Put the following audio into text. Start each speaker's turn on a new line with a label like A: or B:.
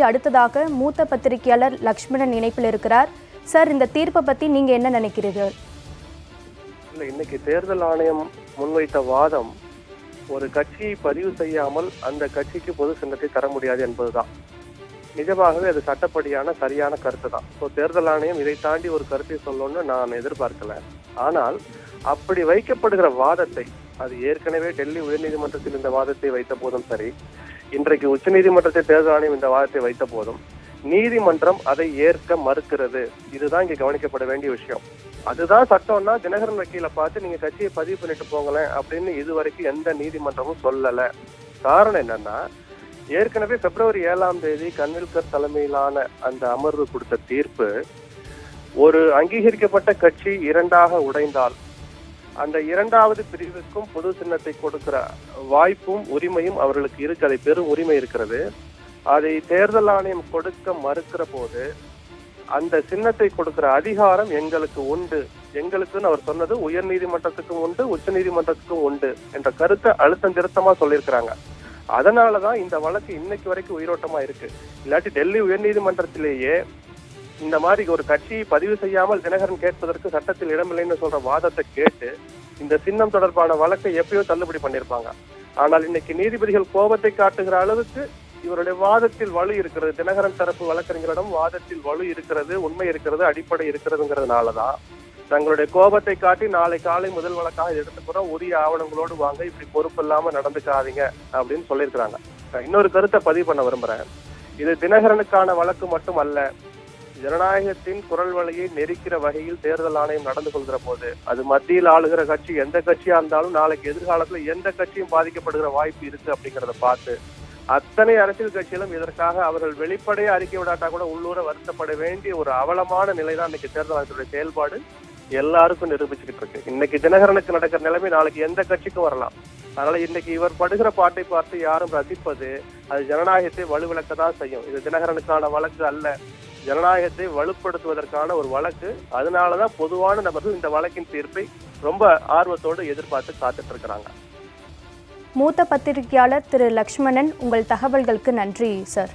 A: அடுத்ததாக மூத்த பத்திரிகையாளர் லக்ஷ்மணன் இணைப்பில் இருக்கிறார். சார், இந்த தீர்ப்பை பத்தி நீங்க என்ன நினைக்கிறீர்கள்?
B: இன்னைக்கு தேர்தல் ஆணையம் முன்வைத்த வாதம் ஒரு கட்சியை பதிவு செய்யாமல் அந்த கட்சிக்கு பொது சின்னத்தை தர முடியாது என்பதுதான். நிஜமாகவே அது சட்டப்படியான சரியான கருத்து தான். தேர்தல் ஆணையம் இதை தாண்டி ஒரு கருத்தை சொல்லணும்னு நான் எதிர்பார்க்கல. ஆனால் அப்படி வைக்கப்படுகிற வாதத்தை, அது ஏற்கனவே டெல்லி உயர்நீதிமன்றத்தில் இந்த வாதத்தை வைத்த போதும் சரி, இன்றைக்கு உச்ச நீதிமன்றத்தில் தேர்தல் ஆணையம் இந்த வாதத்தை வைத்த போதும் நீதிமன்றம் அதை ஏற்க மறுக்கிறது. இதுதான் இங்க கவனிக்கப்பட வேண்டிய விஷயம். அதுதான் சட்டம்னா தினகரன் வக்கீலை பார்த்து நீங்க கட்சியை பதிவு பண்ணிட்டு போங்களேன் அப்படின்னு இதுவரைக்கும் எந்த நீதிமன்றமும் சொல்லல. காரணம் என்னன்னா, ஏற்கனவே பிப்ரவரி 7ஆம் தேதி கன்வில்கர் தலைமையிலான அந்த அமர்வு கொடுத்த தீர்ப்பு, ஒரு அங்கீகரிக்கப்பட்ட கட்சி இரண்டாக உடைந்தால் அந்த இரண்டாவது பிரிவுக்கும் பொது சின்னத்தை கொடுக்கிற வாய்ப்பும் உரிமையும் அவர்களுக்கு இருக்கு. அதை பெரும் உரிமை இருக்கிறது. அதை தேர்தல் ஆணையம் கொடுக்க மறுக்கிற போது அந்த சின்னத்தை கொடுக்கிற அதிகாரம் எங்களுக்கு உண்டு. எங்களுக்குன்னு அவர் சொன்னது உயர் நீதிமன்றத்துக்கும் உண்டு, உச்ச நீதிமன்றத்துக்கும் உண்டு என்ற கருத்தை அழுத்தம் திருத்தமா சொல்லியிருக்கிறாங்க. அதனாலதான் இந்த வழக்கு இன்னைக்கு வரைக்கும் உயிரோட்டமா இருக்கு. இல்லாட்டி டெல்லி உயர் நீதிமன்றத்திலேயே இந்த மாதிரி ஒரு கட்சியை பதிவு செய்யாமல் தினகரன் கேட்பதற்கு சட்டத்தில் இடமில்லைன்னு சொல்ற வாதத்தை கேட்டு இந்த சின்னம் தொடர்பான வழக்கை எப்பயோ தள்ளுபடி பண்ணிருப்பாங்க. ஆனால் இன்னைக்கு நீதிபதிகள் கோபத்தை காட்டுகிற அளவுக்கு இவருடைய வாதத்தில் வலு இருக்கிறது. தினகரன் தரப்பு வழக்கறிஞரிடம் வாதத்தில் வலு இருக்கிறது, உண்மை இருக்கிறது, அடிப்படை இருக்கிறதுங்கிறதுனாலதான் தங்களுடைய கோபத்தை காட்டி நாளை காலை முதல் வழக்காக எடுத்துக்கிறோம், உரிய ஆவணங்களோடு வாங்க, இப்படி பொறுப்பு இல்லாம நடந்துக்காதீங்க அப்படின்னு சொல்லியிருக்கிறாங்க. இன்னொரு கருத்தை பதிவு பண்ண விரும்புறேன். இது தினகரனுக்கான வழக்கு மட்டும் அல்ல. ஜனநாயகத்தின் குரல் வழியை நெரிக்கிற வகையில் தேர்தல் ஆணையம் நடந்து கொள்கிற போது, அது மத்தியில் ஆளுகிற கட்சி எந்த கட்சியா இருந்தாலும் நாளைக்கு எதிர்காலத்துல எந்த கட்சியும் பாதிக்கப்படுகிற வாய்ப்பு இருக்கு அப்படிங்கிறத பார்த்து அத்தனை அரசியல் கட்சிகளும் இதற்காக அவர்கள் வெளிப்படையா அறிக்கை விடாட்டா கூட உள்ளூர வருத்தப்பட வேண்டிய ஒரு அவலமான நிலைதான் இன்னைக்கு தேர்தல் ஆணையத்துடைய செயல்பாடு எல்லாருக்கும் நிரூபிச்சுக்கிட்டு இருக்கு. இன்னைக்கு தினகரனுக்கு நடக்கிற நிலைமை நாளைக்கு எந்த கட்சிக்கும் வரலாம். அதனால இன்னைக்கு இவர் படுகிற பாட்டை பார்த்து யாரும் ரசிப்பது அது ஜனநாயகத்தை வலுவிழக்கதான் செய்யும். இது தினகரனுக்கான வழக்கு அல்ல, ஜனநாயகத்தை வலுப்படுத்துவதற்கான ஒரு வழக்கு. அதனாலதான் பொதுவான நபர்கள் இந்த வழக்கின் தீர்ப்பை ரொம்ப ஆர்வத்தோடு எதிர்பார்த்து காத்துட்டு இருக்கிறாங்க.
A: மூத்த பத்திரிகையாளர் திரு லக்ஷ்மணன், உங்கள் தகவல்களுக்கு நன்றி சார்.